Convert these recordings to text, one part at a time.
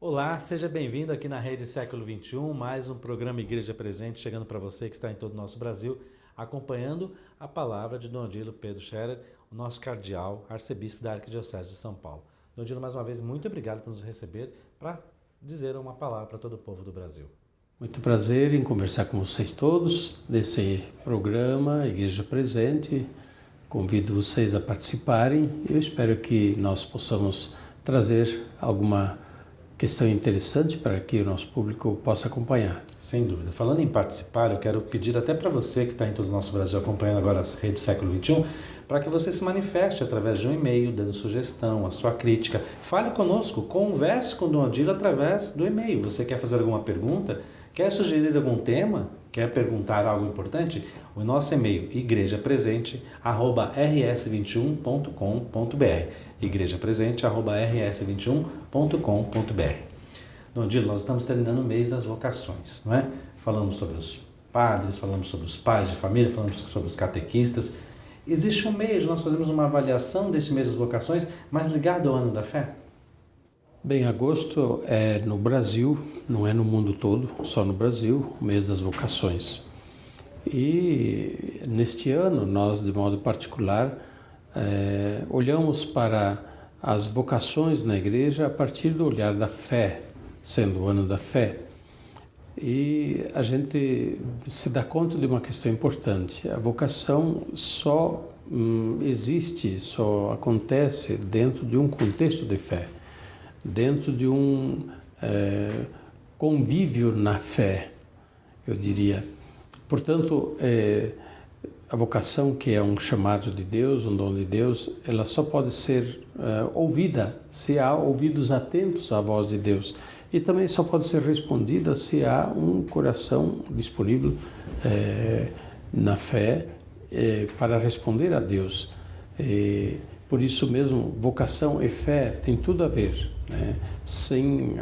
Olá, seja bem-vindo aqui na Rede Século XXI, mais um programa Igreja Presente, chegando para você que está em todo o nosso Brasil, acompanhando a palavra de Dom Odilo Pedro Scherer, o nosso cardeal, arcebispo da Arquidiocese de São Paulo. Dom Odilo, mais uma vez, muito obrigado por nos receber para dizer uma palavra para todo o povo do Brasil. Muito prazer em conversar com vocês todos desse programa Igreja Presente. Convido vocês a participarem e eu espero que nós possamos trazer alguma questão interessante para que o nosso público possa acompanhar. Sem dúvida. Falando em participar, eu quero pedir até para você que está em todo o nosso Brasil acompanhando agora as redes Século XXI, para que você se manifeste através de um e-mail, dando sugestão, a sua crítica. Fale conosco, converse com o Dom Odilo através do e-mail. Você quer fazer alguma pergunta? Quer sugerir algum tema? Quer perguntar algo importante? O nosso e-mail igrejapresente@rs21.com.br igrejapresente@rs21.com.br. Dom Odilo, nós estamos terminando o mês das vocações, não é? Falamos sobre os padres, falamos sobre os pais de família, falamos sobre os catequistas. Existe um mês, nós fazemos uma avaliação desse mês das vocações, mas ligado ao ano da fé? Bem, agosto é no Brasil, não é no mundo todo, só no Brasil, o mês das vocações. E neste ano, nós, de modo particular, olhamos para as vocações na igreja a partir do olhar da fé, sendo o ano da fé. E a gente se dá conta de uma questão importante. A vocação só existe, só acontece dentro de um contexto de fé, dentro de um convívio na fé, eu diria. Portanto, a vocação, que é um chamado de Deus, um dom de Deus, ela só pode ser ouvida se há ouvidos atentos à voz de Deus. E também só pode ser respondida se há um coração disponível na fé para responder a Deus. Por isso mesmo, vocação e fé tem tudo a ver, né? Sem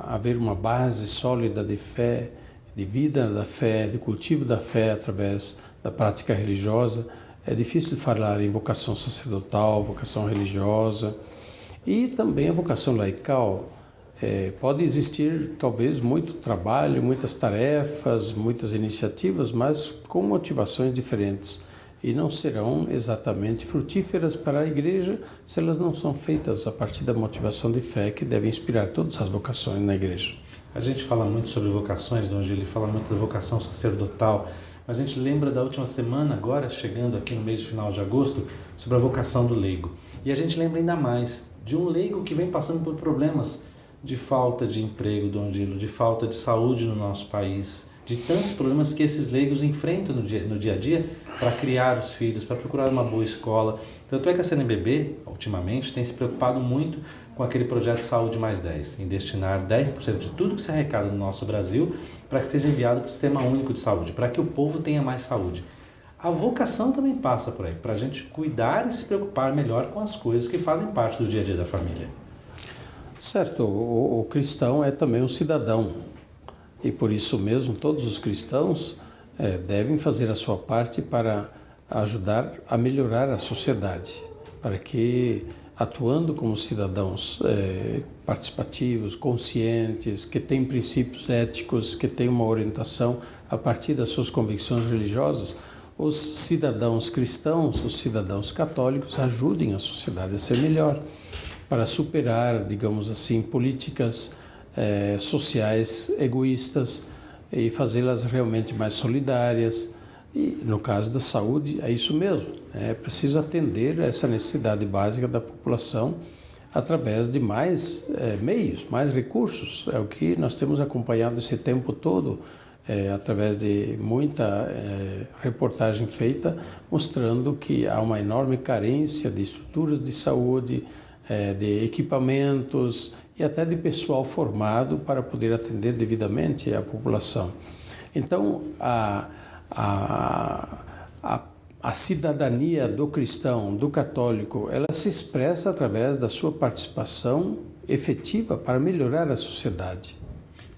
haver uma base sólida de fé, de vida da fé, de cultivo da fé através da prática religiosa, é difícil falar em vocação sacerdotal, vocação religiosa e também a vocação laical. Pode existir talvez muito trabalho, muitas tarefas, muitas iniciativas, mas com motivações diferentes e não serão exatamente frutíferas para a igreja se elas não são feitas a partir da motivação de fé que deve inspirar todas as vocações na igreja. A gente fala muito sobre vocações, Dom Odilo, fala muito da vocação sacerdotal, mas a gente lembra da última semana, agora chegando aqui no mês de final de agosto, sobre a vocação do leigo. E a gente lembra ainda mais de um leigo que vem passando por problemas de falta de emprego, Dom Odilo, de falta de saúde no nosso país, de tantos problemas que esses leigos enfrentam no dia a dia para criar os filhos, para procurar uma boa escola. Tanto é que a CNBB, ultimamente, tem se preocupado muito com aquele projeto Saúde Mais 10, em destinar 10% de tudo que se arrecada no nosso Brasil para que seja enviado para o Sistema Único de Saúde, para que o povo tenha mais saúde. A vocação também passa por aí, para a gente cuidar e se preocupar melhor com as coisas que fazem parte do dia a dia da família. Certo, o cristão é também um cidadão e por isso mesmo todos os cristãos devem fazer a sua parte para ajudar a melhorar a sociedade, para que, atuando como cidadãos participativos, conscientes, que têm princípios éticos, que têm uma orientação a partir das suas convicções religiosas, os cidadãos cristãos, os cidadãos católicos ajudem a sociedade a ser melhor, para superar, digamos assim, políticas sociais egoístas e fazê-las realmente mais solidárias. E no caso da saúde, é isso mesmo. É preciso atender a essa necessidade básica da população através de mais meios, mais recursos. É o que nós temos acompanhado esse tempo todo, através de muita reportagem feita, mostrando que há uma enorme carência de estruturas de saúde, de equipamentos e até de pessoal formado para poder atender devidamente a população. Então, a cidadania do cristão, do católico, ela se expressa através da sua participação efetiva para melhorar a sociedade.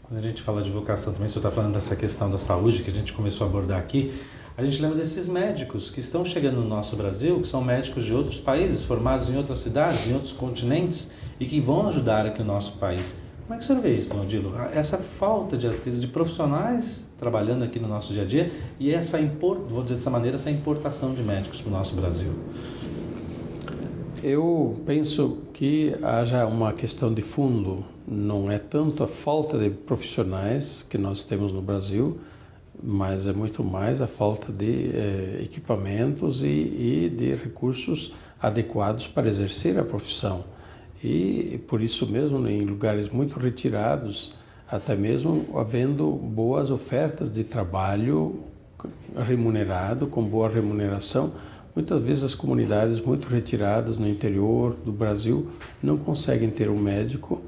Quando a gente fala de vocação também, o senhor está falando dessa questão da saúde que a gente começou a abordar aqui, a gente lembra desses médicos que estão chegando no nosso Brasil, que são médicos de outros países, formados em outras cidades, em outros continentes, e que vão ajudar aqui o nosso país Como é que o senhor vê isso, Dom Odilo? Essa falta de profissionais trabalhando aqui no nosso dia a dia e vou dizer dessa maneira, essa importação de médicos para o nosso Brasil. Eu penso que haja uma questão de fundo, não é tanto a falta de profissionais que nós temos no Brasil, mas é muito mais a falta de equipamentos e de recursos adequados para exercer a profissão. E por isso mesmo, em lugares muito retirados, até mesmo havendo boas ofertas de trabalho remunerado, com boa remuneração, muitas vezes as comunidades muito retiradas no interior do Brasil não conseguem ter um médico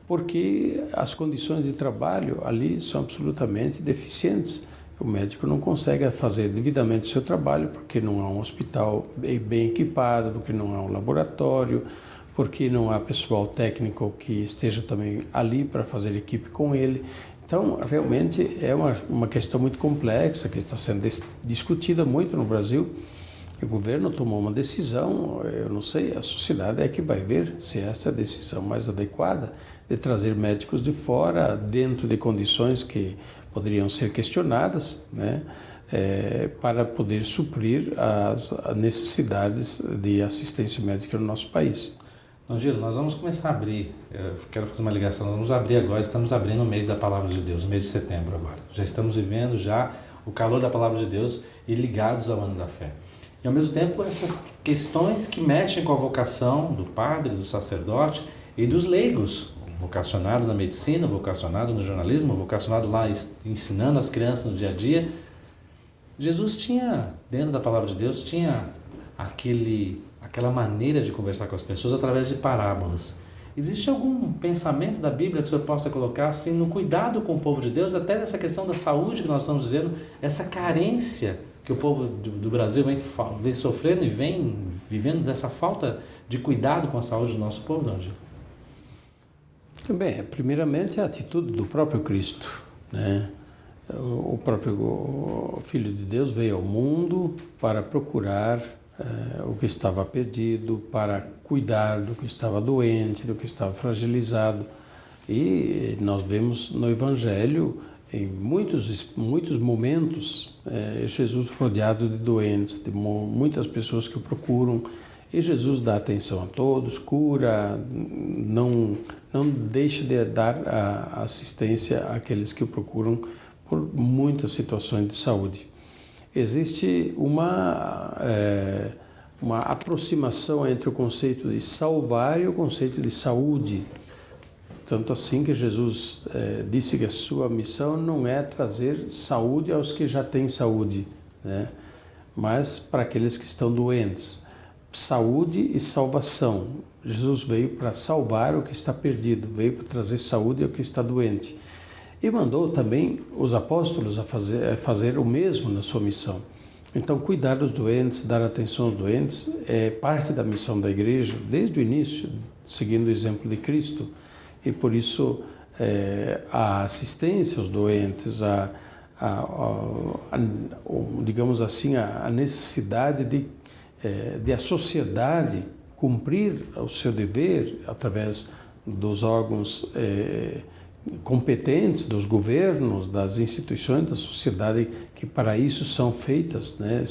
porque as condições de trabalho ali são absolutamente deficientes. O médico não consegue fazer devidamente o seu trabalho porque não há um hospital bem equipado, porque não há um laboratório, porque não há pessoal técnico que esteja também ali para fazer equipe com ele. Então, realmente é uma questão muito complexa que está sendo discutida muito no Brasil. O governo tomou uma decisão, eu não sei, a sociedade é que vai ver se essa é a decisão mais adequada de trazer médicos de fora, dentro de condições que poderiam ser questionadas, né, para poder suprir as necessidades de assistência médica no nosso país. Dom Odilo, nós vamos começar a abrir, quero fazer uma ligação, nós vamos abrir agora, estamos abrindo o mês da Palavra de Deus, o mês de setembro agora. Já estamos vivendo o calor da Palavra de Deus e ligados ao ano da fé. E ao mesmo tempo essas questões que mexem com a vocação do padre, do sacerdote e dos leigos, vocacionado na medicina, vocacionado no jornalismo, vocacionado lá ensinando as crianças no dia a dia. Jesus tinha, dentro da Palavra de Deus, tinha aquela maneira de conversar com as pessoas através de parábolas. Existe algum pensamento da Bíblia que o senhor possa colocar assim, no cuidado com o povo de Deus, até nessa questão da saúde que nós estamos vivendo, essa carência que o povo do Brasil vem sofrendo e vem vivendo dessa falta de cuidado com a saúde do nosso povo, Dom Odilo? Bem, primeiramente a atitude do próprio Cristo, né? O próprio Filho de Deus veio ao mundo para procurar o que estava perdido, para cuidar do que estava doente, do que estava fragilizado. E nós vemos no Evangelho, em muitos momentos, Jesus rodeado de doentes, de muitas pessoas que o procuram, e Jesus dá atenção a todos, cura, não deixa de dar a assistência àqueles que o procuram por muitas situações de saúde. Existe uma aproximação entre o conceito de salvar e o conceito de saúde. Tanto assim que Jesus disse que a sua missão não é trazer saúde aos que já têm saúde, né? Mas para aqueles que estão doentes. Saúde e salvação. Jesus veio para salvar o que está perdido, veio para trazer saúde ao que está doente. E mandou também os apóstolos a fazer o mesmo na sua missão. Então, cuidar dos doentes, dar atenção aos doentes, é parte da missão da igreja, desde o início, seguindo o exemplo de Cristo. E por isso, a assistência aos doentes, digamos assim, a necessidade de a sociedade cumprir o seu dever através dos órgãos competentes, dos governos, das instituições da sociedade que para isso são feitas, né,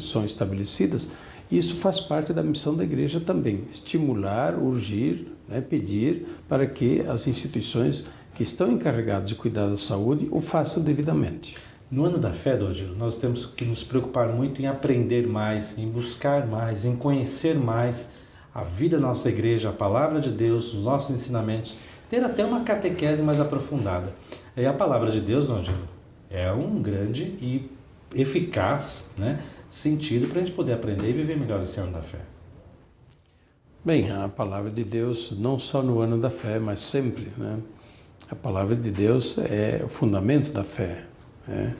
são estabelecidas. Isso faz parte da missão da igreja também, estimular, urgir, né, pedir para que as instituições que estão encarregadas de cuidar da saúde o façam devidamente. No ano da fé, Dom Odilo, nós temos que nos preocupar muito em aprender mais, em buscar mais, em conhecer mais a vida da nossa igreja, a palavra de Deus, os nossos ensinamentos, ter até uma catequese mais aprofundada. E a palavra de Deus, Dom Odilo, é um grande e eficaz, né, sentido para a gente poder aprender e viver melhor esse ano da fé. Bem, a palavra de Deus, não só no ano da fé, mas sempre, né? A palavra de Deus é o fundamento da fé, né?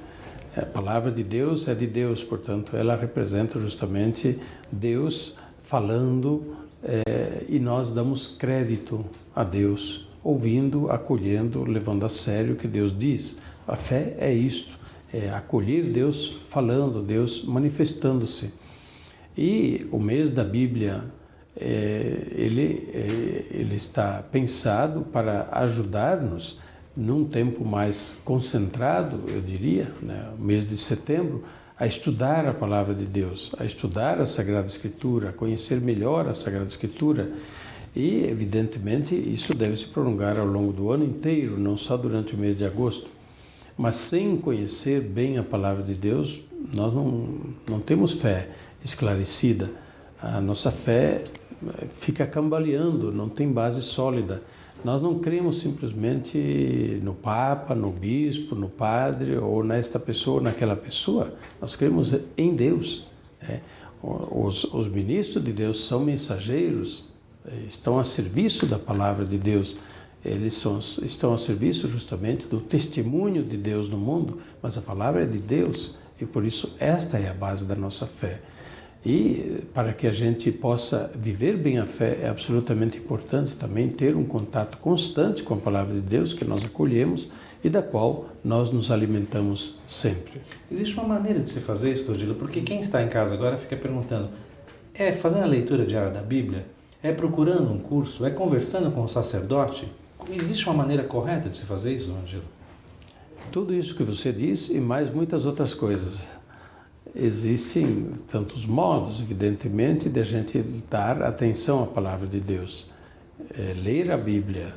A palavra de Deus é de Deus, portanto, ela representa justamente Deus falando, e nós damos crédito a Deus, ouvindo, acolhendo, levando a sério o que Deus diz. A fé é isto, é acolher Deus falando, Deus manifestando-se. E o mês da Bíblia ele está pensado para ajudar-nos num tempo mais concentrado, eu diria, né, o mês de setembro, a estudar a Palavra de Deus, a estudar a Sagrada Escritura, a conhecer melhor a Sagrada Escritura. E, evidentemente, isso deve se prolongar ao longo do ano inteiro, não só durante o mês de agosto. Mas sem conhecer bem a Palavra de Deus, nós não temos fé esclarecida. A nossa fé fica cambaleando, não tem base sólida. Nós não cremos simplesmente no Papa, no Bispo, no Padre, ou nesta pessoa, ou naquela pessoa. Nós cremos em Deus. Os ministros de Deus são mensageiros, estão a serviço da Palavra de Deus. Eles estão a serviço justamente do testemunho de Deus no mundo, mas a Palavra é de Deus e por isso esta é a base da nossa fé. E para que a gente possa viver bem a fé, é absolutamente importante também ter um contato constante com a Palavra de Deus que nós acolhemos e da qual nós nos alimentamos sempre. Existe uma maneira de se fazer isso, Todila, porque quem está em casa agora fica perguntando, é fazendo a leitura diária da Bíblia? É procurando um curso? É conversando com o sacerdote? Existe uma maneira correta de se fazer isso, Ângelo? Tudo isso que você disse e mais muitas outras coisas. Existem tantos modos, evidentemente, de a gente dar atenção à Palavra de Deus. Ler a Bíblia,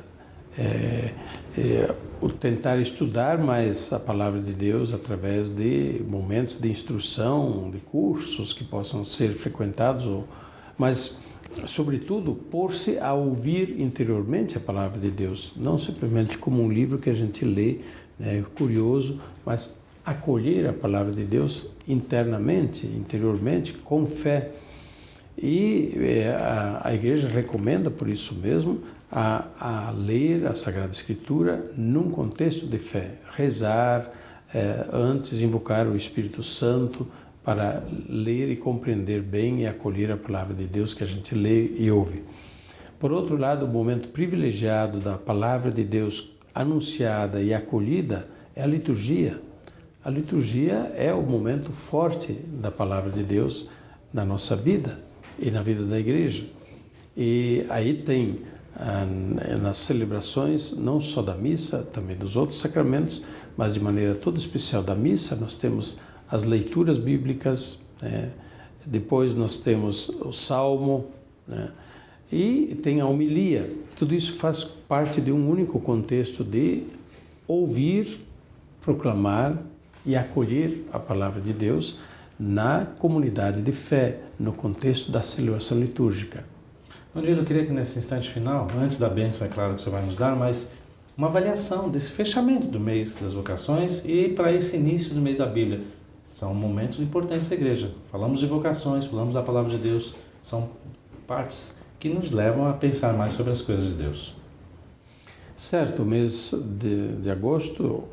tentar estudar mais a Palavra de Deus através de momentos de instrução, de cursos que possam ser frequentados, mas, sobretudo, pôr-se a ouvir interiormente a Palavra de Deus, não simplesmente como um livro que a gente lê, né, curioso, mas acolher a Palavra de Deus internamente, interiormente, com fé. E a Igreja recomenda, por isso mesmo, a ler a Sagrada Escritura num contexto de fé. Rezar, antes invocar o Espírito Santo para ler e compreender bem e acolher a Palavra de Deus que a gente lê e ouve. Por outro lado, o momento privilegiado da Palavra de Deus anunciada e acolhida é a liturgia. A liturgia é o momento forte da Palavra de Deus na nossa vida e na vida da Igreja. E aí tem, nas celebrações, não só da missa, também dos outros sacramentos, mas de maneira toda especial da missa, nós temos as leituras bíblicas, né? Depois nós temos o Salmo, né? E tem a homilia. Tudo isso faz parte de um único contexto de ouvir, proclamar e acolher a Palavra de Deus na comunidade de fé, no contexto da celebração litúrgica. Ângelo, eu queria que nesse instante final, antes da bênção, é claro que você vai nos dar, mas uma avaliação desse fechamento do mês das vocações e para esse início do mês da Bíblia. São momentos importantes da Igreja. Falamos de vocações, falamos da Palavra de Deus, são partes que nos levam a pensar mais sobre as coisas de Deus. Certo, o mês de agosto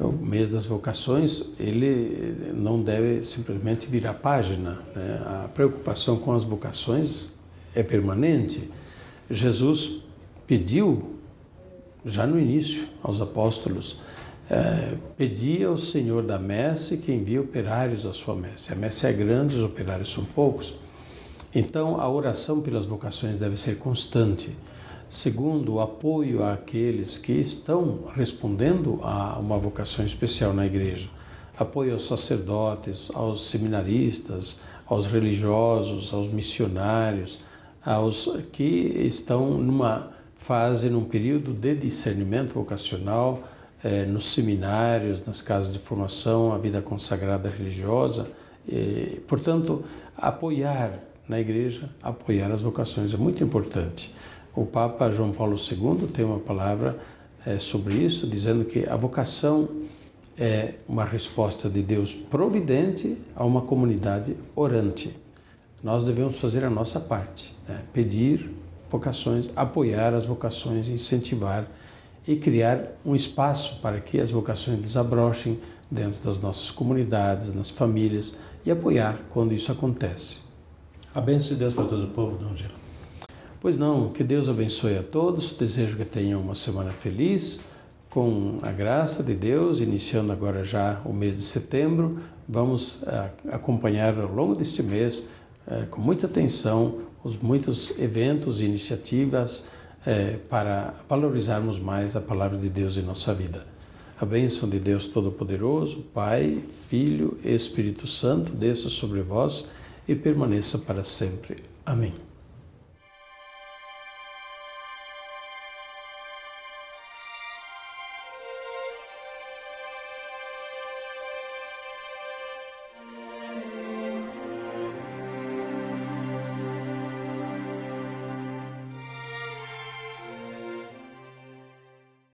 o mês das vocações, ele não deve simplesmente virar página, né? A preocupação com as vocações é permanente. Jesus pediu, já no início, aos apóstolos, pedia ao Senhor da messe que envie operários à sua messe. A messe é grande, os operários são poucos. Então, a oração pelas vocações deve ser constante. Segundo, o apoio àqueles que estão respondendo a uma vocação especial na Igreja. Apoio aos sacerdotes, aos seminaristas, aos religiosos, aos missionários, aos que estão numa fase, num período de discernimento vocacional, nos seminários, nas casas de formação, a vida consagrada religiosa. Portanto, apoiar na Igreja, apoiar as vocações é muito importante. O Papa João Paulo II tem uma palavra sobre isso, dizendo que a vocação é uma resposta de Deus providente a uma comunidade orante. Nós devemos fazer a nossa parte, né? Pedir vocações, apoiar as vocações, incentivar e criar um espaço para que as vocações desabrochem dentro das nossas comunidades, nas famílias e apoiar quando isso acontece. A bênção de Deus para todo o povo, Dom Ângelo. Pois não, que Deus abençoe a todos, desejo que tenham uma semana feliz, com a graça de Deus, iniciando agora já o mês de setembro, vamos acompanhar ao longo deste mês com muita atenção os muitos eventos e iniciativas para valorizarmos mais a palavra de Deus em nossa vida. A bênção de Deus Todo-Poderoso, Pai, Filho e Espírito Santo, desça sobre vós e permaneça para sempre. Amém.